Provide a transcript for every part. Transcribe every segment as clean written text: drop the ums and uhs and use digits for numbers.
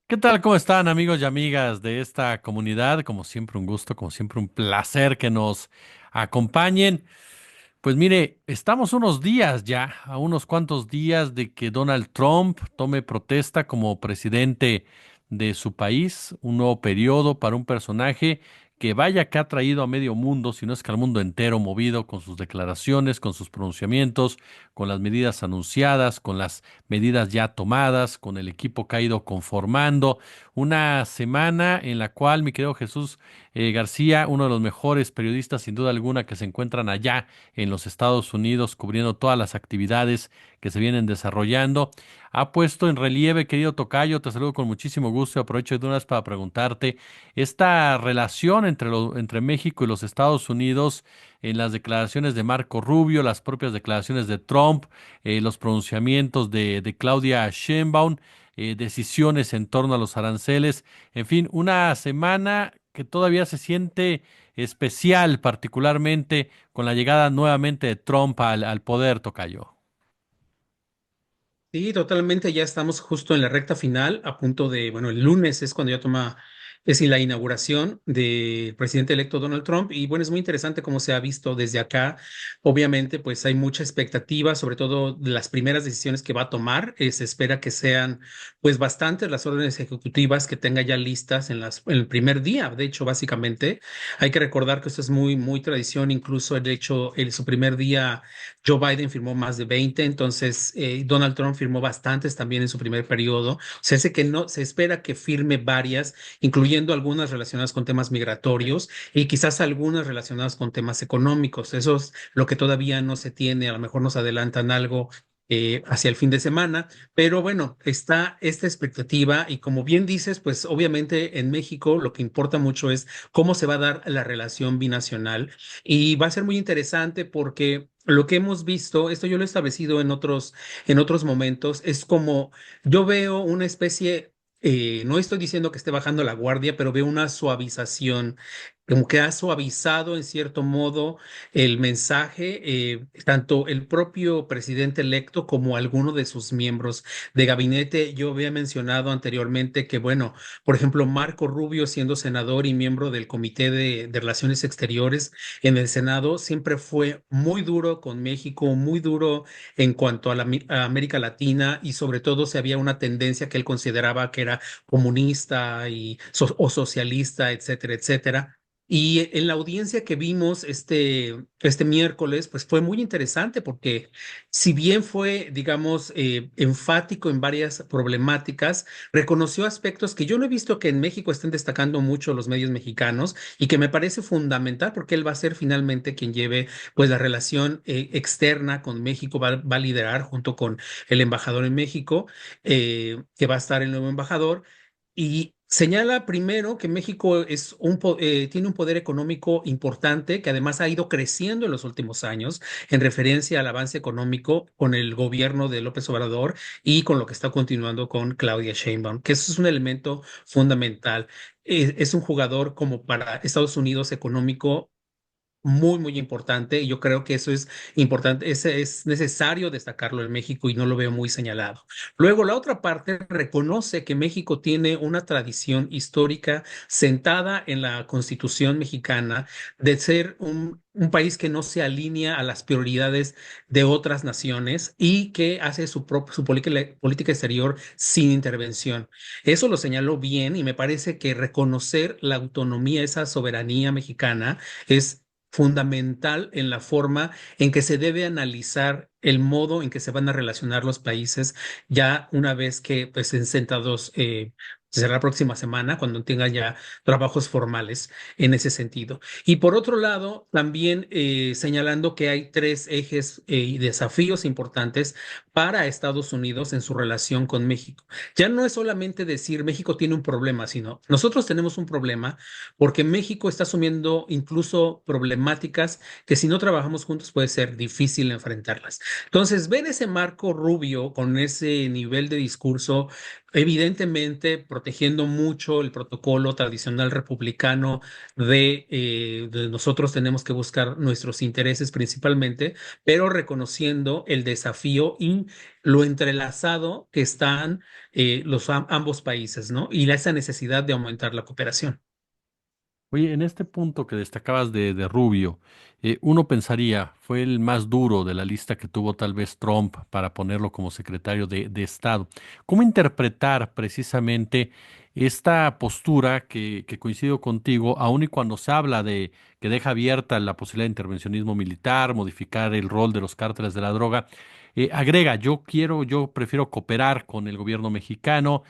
¿Qué tal? ¿Cómo están amigos y amigas de esta comunidad? Como siempre un gusto, como siempre un placer que nos acompañen. Pues mire, estamos unos días ya, a unos cuantos días de que Donald Trump tome protesta como presidente de su país, un nuevo periodo para un personaje que vaya que ha traído a medio mundo, si no es que al mundo entero movido con sus declaraciones, con sus pronunciamientos, con las medidas anunciadas, con las medidas ya tomadas, con el equipo que ha ido conformando. Una semana en la cual, mi querido Jesús García, uno de los mejores periodistas sin duda alguna que se encuentran allá en los Estados Unidos, cubriendo todas las actividades que se vienen desarrollando. Ha puesto en relieve, querido Tocayo, te saludo con muchísimo gusto y aprovecho de una vez para preguntarte esta relación entre México y los Estados Unidos en las declaraciones de Marco Rubio, las propias declaraciones de Trump, los pronunciamientos de Claudia Sheinbaum, decisiones en torno a los aranceles, en fin, una semana que todavía se siente especial, particularmente con la llegada nuevamente de Trump al poder, Tocayo. Sí, totalmente, ya estamos justo en la recta final, a punto de, bueno, el lunes es cuando ya toma, es la inauguración del presidente electo Donald Trump y bueno, es muy interesante cómo se ha visto desde acá. Obviamente, pues hay mucha expectativa, sobre todo de las primeras decisiones que va a tomar. Se espera que sean pues bastantes las órdenes ejecutivas que tenga ya listas en el primer día. De hecho, básicamente, hay que recordar que esto es muy tradición, incluso el hecho, su primer día Joe Biden firmó más de 20, entonces Donald Trump firmó bastantes también en su primer periodo. O sea, sé que no, se espera que firme varias, incluyendo algunas relacionadas con temas migratorios y quizás algunas relacionadas con temas económicos. Eso es lo que todavía no se tiene, a lo mejor nos adelantan algo hacia el fin de semana, pero bueno, está esta expectativa y como bien dices, pues obviamente en México lo que importa mucho es cómo se va a dar la relación binacional y va a ser muy interesante porque lo que hemos visto, esto yo lo he establecido en otros momentos, es como yo veo una especie, no estoy diciendo que esté bajando la guardia, pero veo una suavización, como que ha suavizado en cierto modo el mensaje, tanto el propio presidente electo como alguno de sus miembros de gabinete. Yo había mencionado anteriormente que, bueno, por ejemplo, Marco Rubio, siendo senador y miembro del Comité de Relaciones Exteriores, en el Senado siempre fue muy duro con México, muy duro en cuanto a a América Latina y sobre todo si había una tendencia que él consideraba que era comunista o socialista, etcétera, etcétera. Y en la audiencia que vimos este miércoles, pues fue muy interesante porque si bien fue, digamos, enfático en varias problemáticas, reconoció aspectos que yo no he visto que en México estén destacando mucho los medios mexicanos y que me parece fundamental porque él va a ser finalmente quien lleve pues la relación externa con México, va a liderar junto con el embajador en México, que va a estar el nuevo embajador. Y señala primero que México tiene un poder económico importante que además ha ido creciendo en los últimos años en referencia al avance económico con el gobierno de López Obrador y con lo que está continuando con Claudia Sheinbaum, que eso es un elemento fundamental. Es un jugador como para Estados Unidos económico muy importante y yo creo que eso es importante, es necesario destacarlo en México y no lo veo muy señalado. Luego, la otra parte reconoce que México tiene una tradición histórica sentada en la Constitución mexicana de ser un país que no se alinea a las prioridades de otras naciones y que hace su política exterior sin intervención. Eso lo señaló bien y me parece que reconocer la autonomía, esa soberanía mexicana, es fundamental en la forma en que se debe analizar el modo en que se van a relacionar los países ya una vez que pues estén sentados, será la próxima semana cuando tengan ya trabajos formales en ese sentido. Y por otro lado, también señalando que hay tres ejes y desafíos importantes para Estados Unidos en su relación con México. Ya no es solamente decir México tiene un problema, sino nosotros tenemos un problema porque México está asumiendo incluso problemáticas que si no trabajamos juntos puede ser difícil enfrentarlas. Entonces, ver ese Marco Rubio con ese nivel de discurso evidentemente protegiendo mucho el protocolo tradicional republicano de nosotros tenemos que buscar nuestros intereses principalmente, pero reconociendo el desafío y lo entrelazado que están ambos países, ¿no? Y esa necesidad de aumentar la cooperación. Oye, en este punto que destacabas de Rubio, uno pensaría, fue el más duro de la lista que tuvo tal vez Trump para ponerlo como secretario de Estado. ¿Cómo interpretar precisamente esta postura que coincido contigo, aun y cuando se habla de que deja abierta la posibilidad de intervencionismo militar, modificar el rol de los cárteles de la droga? Agrega, yo prefiero cooperar con el gobierno mexicano,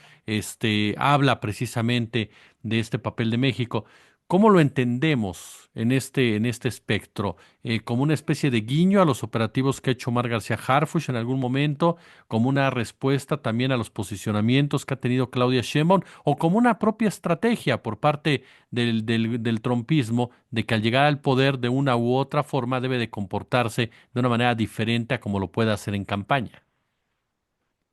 habla precisamente de este papel de México. ¿Cómo lo entendemos en este espectro? ¿Como una especie de guiño a los operativos que ha hecho Omar García Harfuch en algún momento? ¿Como una respuesta también a los posicionamientos que ha tenido Claudia Sheinbaum? ¿O como una propia estrategia por parte del trumpismo de que al llegar al poder de una u otra forma debe de comportarse de una manera diferente a como lo puede hacer en campaña?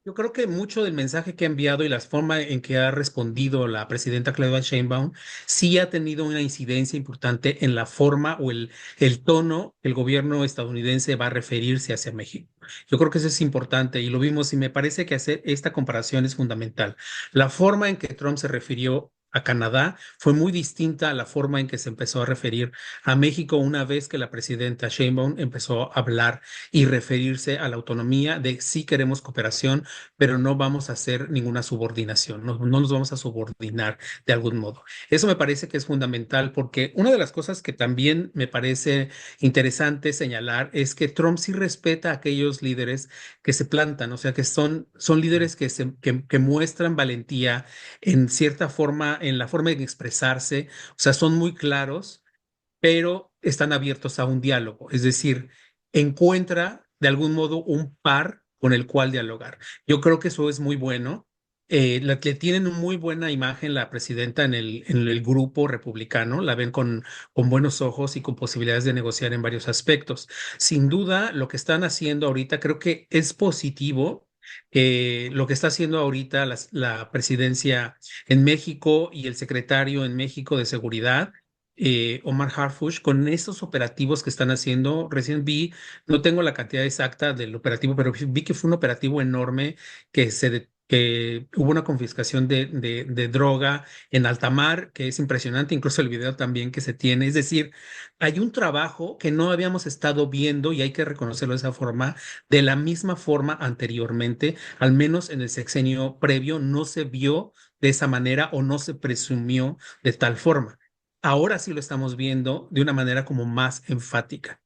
Yo creo que mucho del mensaje que ha enviado y la forma en que ha respondido la presidenta Claudia Sheinbaum sí ha tenido una incidencia importante en la forma o el tono que el gobierno estadounidense va a referirse hacia México. Yo creo que eso es importante y lo vimos y me parece que hacer esta comparación es fundamental. La forma en que Trump se refirió a Canadá fue muy distinta a la forma en que se empezó a referir a México una vez que la presidenta Sheinbaum empezó a hablar y referirse a la autonomía de sí queremos cooperación, pero no vamos a hacer ninguna subordinación, no nos vamos a subordinar de algún modo. Eso me parece que es fundamental porque una de las cosas que también me parece interesante señalar es que Trump sí respeta a aquellos líderes que se plantan, o sea, que son líderes que muestran valentía en cierta forma, en la forma de expresarse, o sea, son muy claros, pero están abiertos a un diálogo, es decir, encuentra de algún modo un par con el cual dialogar. Yo creo que eso es muy bueno. Le tienen una muy buena imagen la presidenta en el grupo republicano, la ven con buenos ojos y con posibilidades de negociar en varios aspectos. Sin duda, lo que están haciendo ahorita creo que es positivo. Lo que está haciendo ahorita la presidencia en México y el secretario en México de Seguridad Omar Harfuch con estos operativos que están haciendo. Recién vi, no tengo la cantidad exacta del operativo, pero vi que fue un operativo enorme que hubo una confiscación de droga en alta mar, que es impresionante, incluso el video también que se tiene. Es decir, hay un trabajo que no habíamos estado viendo y hay que reconocerlo de esa forma, de la misma forma anteriormente, al menos en el sexenio previo, no se vio de esa manera o no se presumió de tal forma. Ahora sí lo estamos viendo de una manera como más enfática.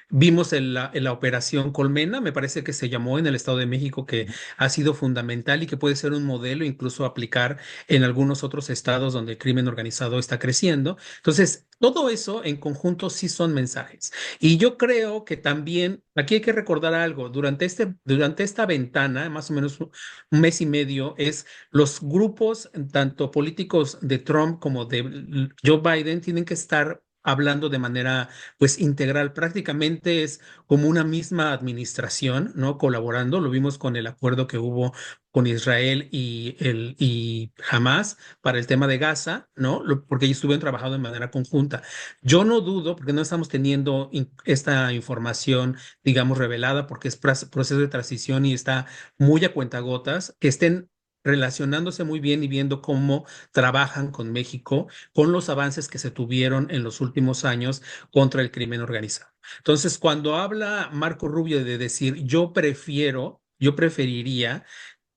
Vimos en la operación Colmena, me parece que se llamó en el Estado de México, que ha sido fundamental y que puede ser un modelo incluso aplicar en algunos otros estados donde el crimen organizado está creciendo. Entonces, todo eso en conjunto sí son mensajes. Y yo creo que también aquí hay que recordar algo. Durante esta ventana, más o menos un mes y medio, es los grupos, tanto políticos de Trump como de Joe Biden, tienen que estar hablando de manera pues integral, prácticamente es como una misma administración, ¿no? Colaborando, lo vimos con el acuerdo que hubo con Israel y Hamas para el tema de Gaza, ¿no? Porque ellos estuvieron trabajando de manera conjunta. Yo no dudo, porque no estamos teniendo esta información, digamos, revelada, porque es proceso de transición y está muy a cuentagotas, que estén relacionándose muy bien y viendo cómo trabajan con México, con los avances que se tuvieron en los últimos años contra el crimen organizado. Entonces, cuando habla Marco Rubio de decir yo preferiría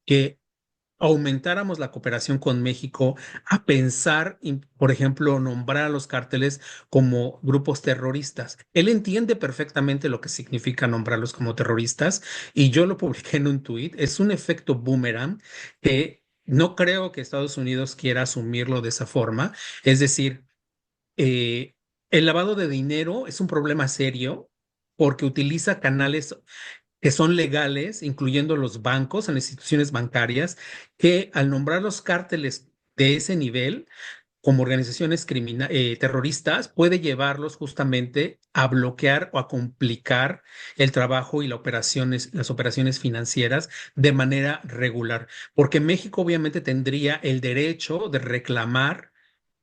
que aumentáramos la cooperación con México a pensar, por ejemplo, nombrar a los cárteles como grupos terroristas. Él entiende perfectamente lo que significa nombrarlos como terroristas y yo lo publiqué en un tuit. Es un efecto boomerang que no creo que Estados Unidos quiera asumirlo de esa forma. Es decir, eh, el lavado de dinero es un problema serio porque utiliza canales que son legales, incluyendo los bancos, en las instituciones bancarias, que al nombrar los cárteles de ese nivel, como organizaciones terroristas, puede llevarlos justamente a bloquear o a complicar el trabajo y las operaciones financieras de manera regular, porque México obviamente tendría el derecho de reclamar.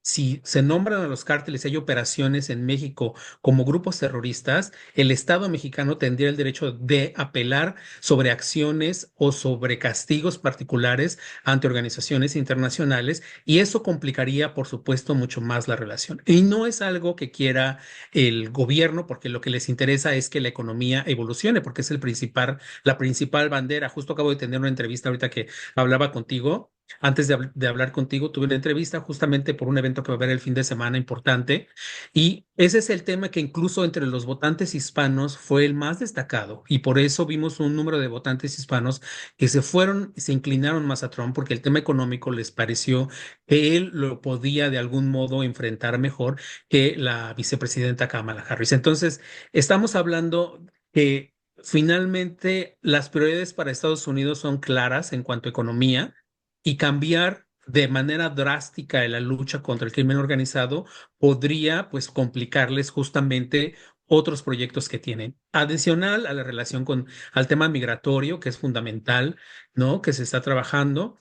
Si se nombran a los cárteles y hay operaciones en México como grupos terroristas, el Estado mexicano tendría el derecho de apelar sobre acciones o sobre castigos particulares ante organizaciones internacionales y eso complicaría, por supuesto, mucho más la relación. Y no es algo que quiera el gobierno, porque lo que les interesa es que la economía evolucione, porque es la principal bandera. Justo acabo de tener una entrevista ahorita que hablaba contigo. Antes de hablar contigo, tuve una entrevista justamente por un evento que va a haber el fin de semana importante y ese es el tema que incluso entre los votantes hispanos fue el más destacado y por eso vimos un número de votantes hispanos que se fueron y se inclinaron más a Trump porque el tema económico les pareció que él lo podía de algún modo enfrentar mejor que la vicepresidenta Kamala Harris. Entonces, estamos hablando que finalmente las prioridades para Estados Unidos son claras en cuanto a economía y cambiar de manera drástica la lucha contra el crimen organizado podría pues complicarles justamente otros proyectos que tienen. Adicional a la relación al tema migratorio, que es fundamental, ¿no? Que se está trabajando,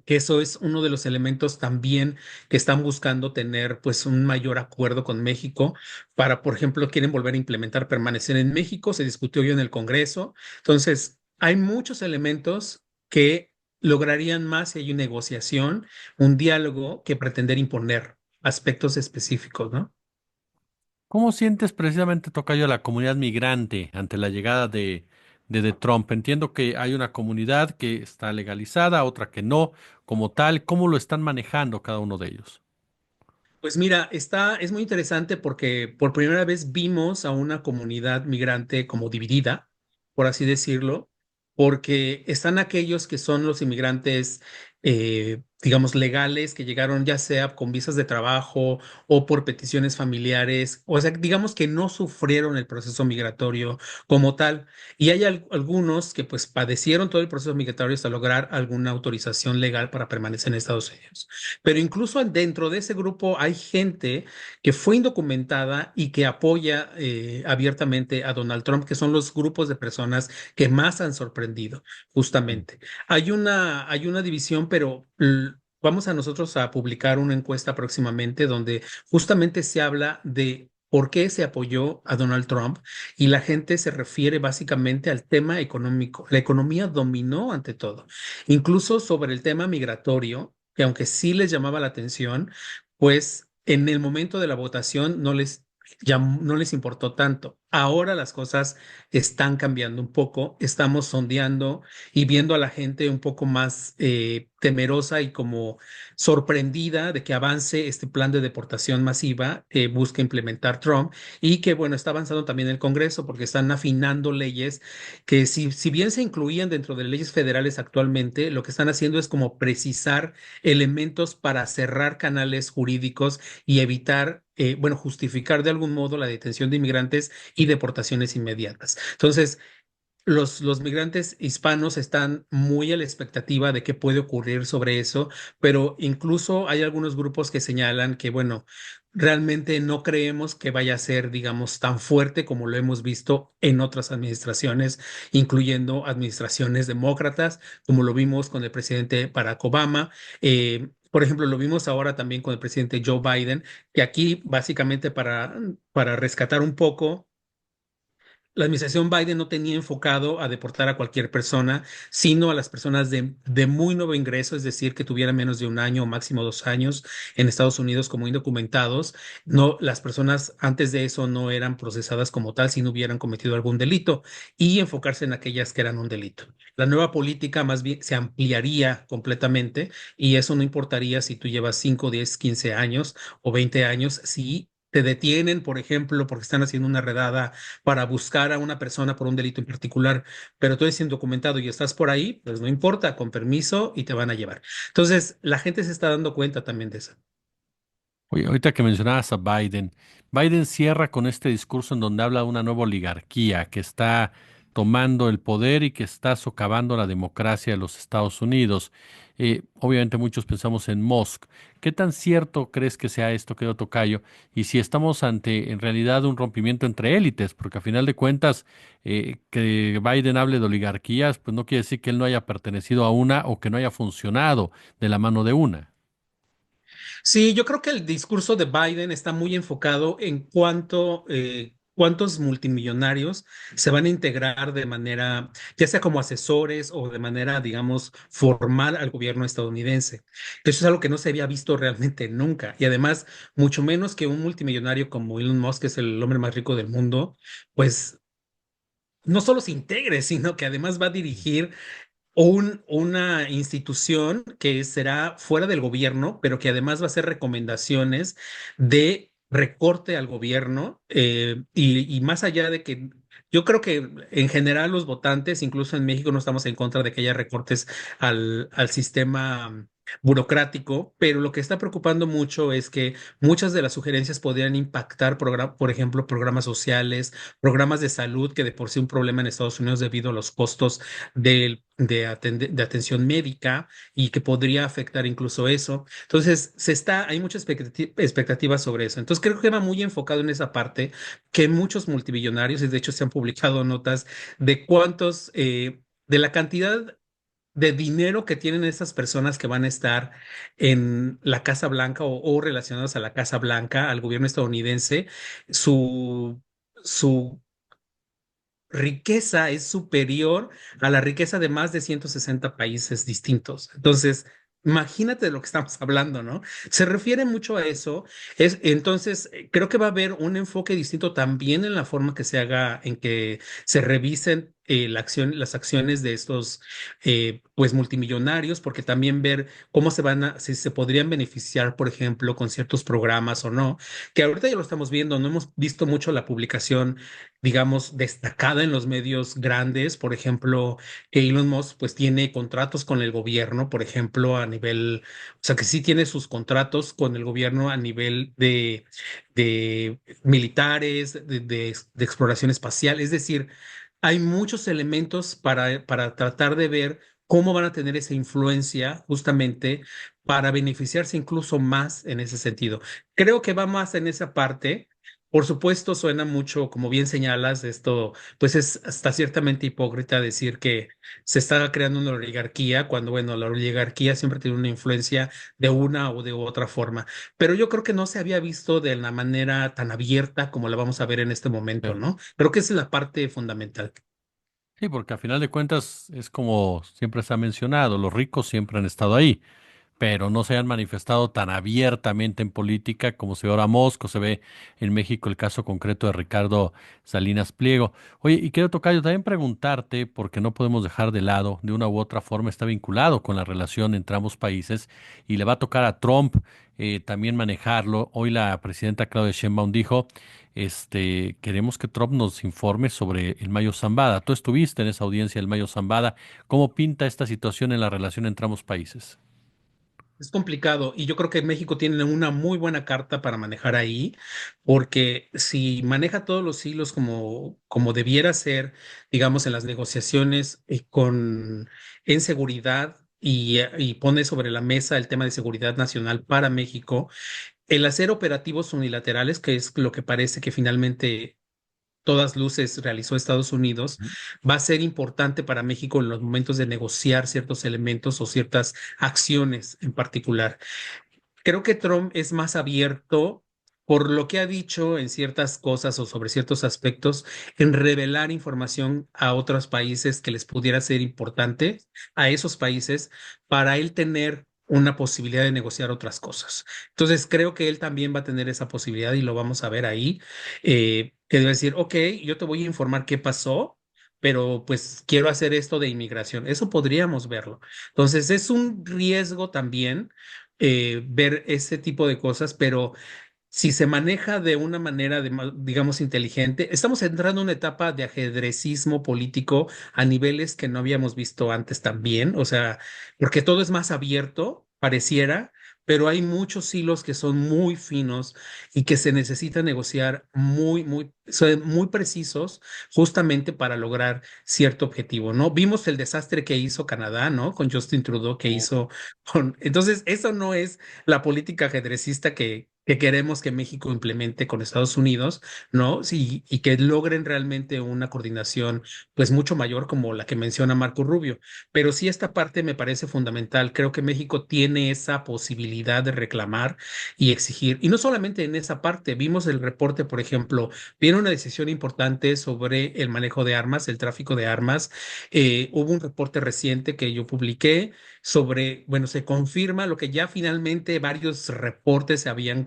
que eso es uno de los elementos también que están buscando tener pues un mayor acuerdo con México para, por ejemplo, quieren volver a implementar permanecer en México, se discutió hoy en el Congreso. Entonces, hay muchos elementos que lograrían más si hay una negociación, un diálogo que pretender imponer aspectos específicos, ¿no? ¿Cómo sientes precisamente, tocayo, a la comunidad migrante ante la llegada de Trump? Entiendo que hay una comunidad que está legalizada, otra que no, como tal. ¿Cómo lo están manejando cada uno de ellos? Pues mira, es muy interesante porque por primera vez vimos a una comunidad migrante como dividida, por así decirlo, porque están aquellos que son los inmigrantes, digamos, legales, que llegaron ya sea con visas de trabajo o por peticiones familiares, o sea, digamos que no sufrieron el proceso migratorio como tal. Y hay algunos que pues padecieron todo el proceso migratorio hasta lograr alguna autorización legal para permanecer en Estados Unidos. Pero incluso dentro de ese grupo hay gente que fue indocumentada y que apoya abiertamente a Donald Trump, que son los grupos de personas que más han sorprendido, Mm. justamente. Hay una división, pero vamos a nosotros a publicar una encuesta próximamente donde justamente se habla de por qué se apoyó a Donald Trump y la gente se refiere básicamente al tema económico. La economía dominó ante todo, incluso sobre el tema migratorio que aunque sí les llamaba la atención, pues en el momento de la votación no les importó tanto. Ahora las cosas están cambiando un poco, estamos sondeando y viendo a la gente un poco más temerosa y como sorprendida de que avance este plan de deportación masiva que busca implementar Trump y que, bueno, está avanzando también el Congreso porque están afinando leyes que si bien se incluían dentro de leyes federales actualmente, lo que están haciendo es como precisar elementos para cerrar canales jurídicos y evitar, bueno, justificar de algún modo la detención de inmigrantes y deportaciones inmediatas. Entonces, los migrantes hispanos están muy a la expectativa de qué puede ocurrir sobre eso, pero incluso hay algunos grupos que señalan que, bueno, realmente no creemos que vaya a ser, digamos, tan fuerte como lo hemos visto en otras administraciones, incluyendo administraciones demócratas, como lo vimos con el presidente Barack Obama. Por ejemplo, lo vimos ahora también con el presidente Joe Biden, que aquí básicamente para rescatar un poco la administración Biden no tenía enfocado a deportar a cualquier persona, sino a las personas de muy nuevo ingreso, es decir, que tuvieran menos de un año o máximo 2 años en Estados Unidos como indocumentados. No, las personas antes de eso no eran procesadas como tal si no hubieran cometido algún delito y enfocarse en aquellas que eran un delito. La nueva política más bien se ampliaría completamente y eso no importaría si tú llevas 5, 10, 15 años o 20 años, si te detienen, por ejemplo, porque están haciendo una redada para buscar a una persona por un delito en particular, pero tú eres indocumentado y estás por ahí, pues no importa, con permiso y te van a llevar. Entonces, la gente se está dando cuenta también de eso. Oye, ahorita que mencionabas a Biden, Biden cierra con este discurso en donde habla de una nueva oligarquía que está tomando el poder y que está socavando la democracia de los Estados Unidos. Obviamente muchos pensamos en Musk. ¿Qué tan cierto crees que sea esto, querido tocayo? Y si estamos ante en realidad un rompimiento entre élites, porque a final de cuentas que Biden hable de oligarquías, pues no quiere decir que él no haya pertenecido a una o que no haya funcionado de la mano de una. Sí, yo creo que el discurso de Biden está muy enfocado en cuántos multimillonarios se van a integrar de manera, ya sea como asesores o de manera, digamos, formal al gobierno estadounidense. Eso es algo que no se había visto realmente nunca. Y además, mucho menos que un multimillonario como Elon Musk, que es el hombre más rico del mundo, pues no solo se integre, sino que además va a dirigir una institución que será fuera del gobierno, pero que además va a hacer recomendaciones de recorte al gobierno y más allá de que yo creo que en general los votantes, incluso en México, no estamos en contra de que haya recortes al sistema burocrático, pero lo que está preocupando mucho es que muchas de las sugerencias podrían impactar, por ejemplo, programas sociales, programas de salud, que de por sí un problema en Estados Unidos debido a los costos de atención médica y que podría afectar incluso eso. Entonces, hay mucha expectativa sobre eso. Entonces, creo que va muy enfocado en esa parte que muchos multimillonarios, y de hecho se han publicado notas de de la cantidad de dinero que tienen esas personas que van a estar en la Casa Blanca o relacionados a la Casa Blanca, al gobierno estadounidense, su, su riqueza es superior a la riqueza de más de 160 países distintos. Entonces, imagínate de lo que estamos hablando, ¿no? Se refiere mucho a eso. Entonces, creo que va a haber un enfoque distinto también en la forma que se haga, en que se revisen las acciones de estos pues multimillonarios, porque también ver cómo si se podrían beneficiar, por ejemplo, con ciertos programas o no, que ahorita ya lo estamos viendo, no hemos visto mucho la publicación digamos, destacada en los medios grandes. Por ejemplo, Elon Musk pues tiene contratos con el gobierno, por ejemplo, a nivel, o sea, que sí tiene sus contratos con el gobierno a nivel de militares, de exploración espacial. Es decir, hay muchos elementos para tratar de ver cómo van a tener esa influencia justamente para beneficiarse incluso más en ese sentido. Creo que va más en esa parte. Por supuesto, suena mucho, como bien señalas, esto, pues es hasta ciertamente hipócrita decir que se está creando una oligarquía, cuando, bueno, la oligarquía siempre tiene una influencia de una o de otra forma. Pero yo creo que no se había visto de la manera tan abierta como la vamos a ver en este momento, Sí. ¿no? Creo que esa es la parte fundamental. Sí, porque a final de cuentas es como siempre se ha mencionado, los ricos siempre han estado ahí, pero no se han manifestado tan abiertamente en política como se ve ahora Mosco, se ve en México el caso concreto de Ricardo Salinas Pliego. Oye, y quiero tocayo también preguntarte, porque no podemos dejar de lado, de una u otra forma está vinculado con la relación entre ambos países y le va a tocar a Trump también manejarlo. Hoy la presidenta Claudia Sheinbaum dijo, queremos que Trump nos informe sobre el Mayo Zambada. Tú estuviste en esa audiencia del Mayo Zambada. ¿Cómo pinta esta situación en la relación entre ambos países? Es complicado y yo creo que México tiene una muy buena carta para manejar ahí, porque si maneja todos los hilos como debiera ser, digamos, en las negociaciones en seguridad y pone sobre la mesa el tema de seguridad nacional para México, el hacer operativos unilaterales, que es lo que parece que finalmente todas luces realizó Estados Unidos, va a ser importante para México en los momentos de negociar ciertos elementos o ciertas acciones en particular. Creo que Trump es más abierto por lo que ha dicho en ciertas cosas o sobre ciertos aspectos, en revelar información a otros países que les pudiera ser importante a esos países para él tener una posibilidad de negociar otras cosas. Entonces, creo que él también va a tener esa posibilidad y lo vamos a ver ahí, que debe decir, ok, yo te voy a informar qué pasó, pero pues quiero hacer esto de inmigración. Eso podríamos verlo. Entonces, es un riesgo también ver ese tipo de cosas, pero si se maneja de una manera, digamos, inteligente, estamos entrando en una etapa de ajedrecismo político a niveles que no habíamos visto antes también, o sea, porque todo es más abierto, pareciera, pero hay muchos hilos que son muy finos y que se necesita negociar son muy precisos justamente para lograr cierto objetivo, ¿no? Vimos el desastre que hizo Canadá, ¿no? Con Justin Trudeau que hizo con... Entonces, eso no es la política ajedrecista que queremos que México implemente con Estados Unidos, ¿no? Sí, y que logren realmente una coordinación pues mucho mayor como la que menciona Marco Rubio. Pero sí esta parte me parece fundamental. Creo que México tiene esa posibilidad de reclamar y exigir. Y no solamente en esa parte, vimos el reporte, por ejemplo, viene una decisión importante sobre el manejo de armas, el tráfico de armas. Hubo un reporte reciente que yo publiqué sobre, bueno, se confirma lo que ya finalmente varios reportes se habían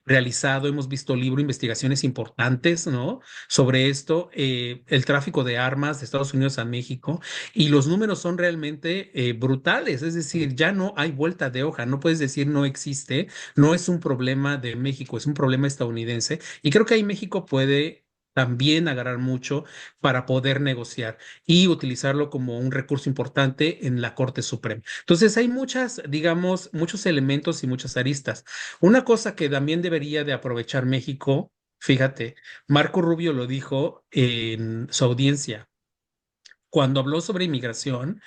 realizado, hemos visto libro, investigaciones importantes, ¿no? Sobre esto, el tráfico de armas de Estados Unidos a México, y los números son realmente brutales, es decir, ya no hay vuelta de hoja, no puedes decir no existe, no es un problema de México, es un problema estadounidense, y creo que ahí México puede también agarrar mucho para poder negociar y utilizarlo como un recurso importante en la Corte Suprema. Entonces hay muchas, digamos, muchos elementos y muchas aristas. Una cosa que también debería de aprovechar México, fíjate, Marco Rubio lo dijo en su audiencia cuando habló sobre inmigración,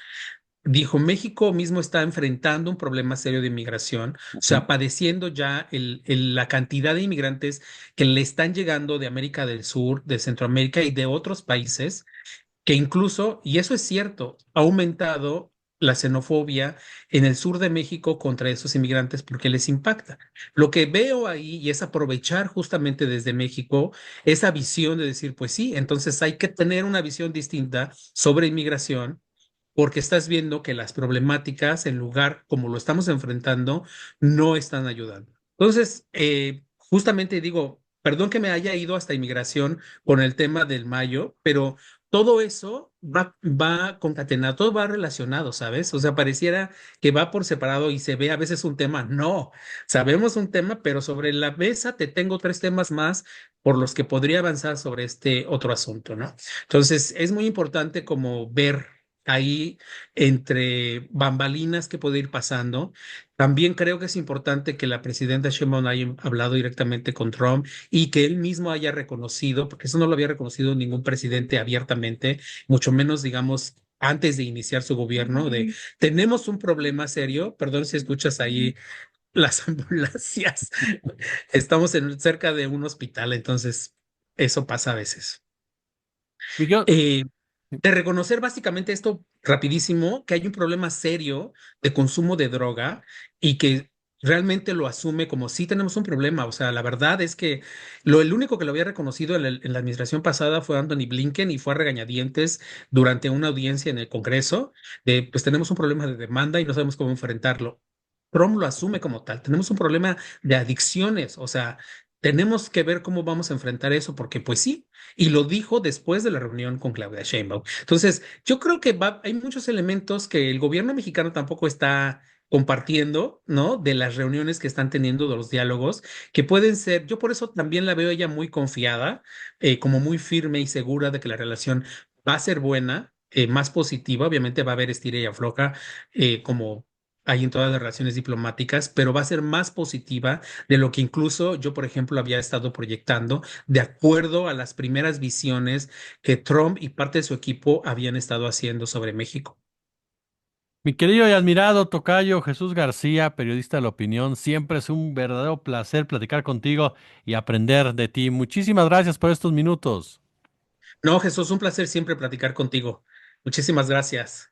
dijo, México mismo está enfrentando un problema serio de inmigración, o Ujú. sea, padeciendo ya la cantidad de inmigrantes que le están llegando de América del Sur, de Centroamérica y de otros países que incluso, y eso es cierto, ha aumentado la xenofobia en el sur de México contra esos inmigrantes porque les impacta. Lo que veo ahí y es aprovechar justamente desde México esa visión de decir, pues sí, entonces hay que tener una visión distinta sobre inmigración porque estás viendo que las problemáticas, en lugar como lo estamos enfrentando, no están ayudando. Entonces, justamente digo, perdón que me haya ido hasta inmigración con el tema del mayo, pero todo eso va concatenado, todo va relacionado, ¿sabes? O sea, pareciera que va por separado y se ve a veces un tema. No, sabemos un tema, pero sobre la mesa te tengo tres temas más por los que podría avanzar sobre este otro asunto, ¿no? Entonces, es muy importante como ver ahí entre bambalinas que puede ir pasando. También creo que es importante que la presidenta Sheinbaum haya hablado directamente con Trump y que él mismo haya reconocido, porque eso no lo había reconocido ningún presidente abiertamente, mucho menos, digamos, antes de iniciar su gobierno, de tenemos un problema serio, perdón si escuchas ahí las ambulancias, estamos cerca de un hospital, entonces eso pasa a veces. Miguel, Eh, de reconocer básicamente esto rapidísimo, que hay un problema serio de consumo de droga y que realmente lo asume como sí tenemos un problema. O sea, la verdad es que el único que lo había reconocido en la administración pasada fue Anthony Blinken y fue a regañadientes durante una audiencia en el Congreso de pues tenemos un problema de demanda y no sabemos cómo enfrentarlo. Trump lo asume como tal. Tenemos un problema de adicciones, o sea, tenemos que ver cómo vamos a enfrentar eso, porque pues sí, y lo dijo después de la reunión con Claudia Sheinbaum. Entonces, yo creo que hay muchos elementos que el gobierno mexicano tampoco está compartiendo, ¿no? De las reuniones que están teniendo, de los diálogos, que pueden ser, yo por eso también la veo ella muy confiada, como muy firme y segura de que la relación va a ser buena, más positiva, obviamente va a haber estira y afloja, como hay en todas las relaciones diplomáticas, pero va a ser más positiva de lo que incluso yo, por ejemplo, había estado proyectando de acuerdo a las primeras visiones que Trump y parte de su equipo habían estado haciendo sobre México. mi querido y admirado tocayo Jesús García, periodista de la opinión, siempre es un verdadero placer platicar contigo y aprender de ti. Muchísimas gracias por estos minutos. No, Jesús, un placer siempre platicar contigo. Muchísimas gracias.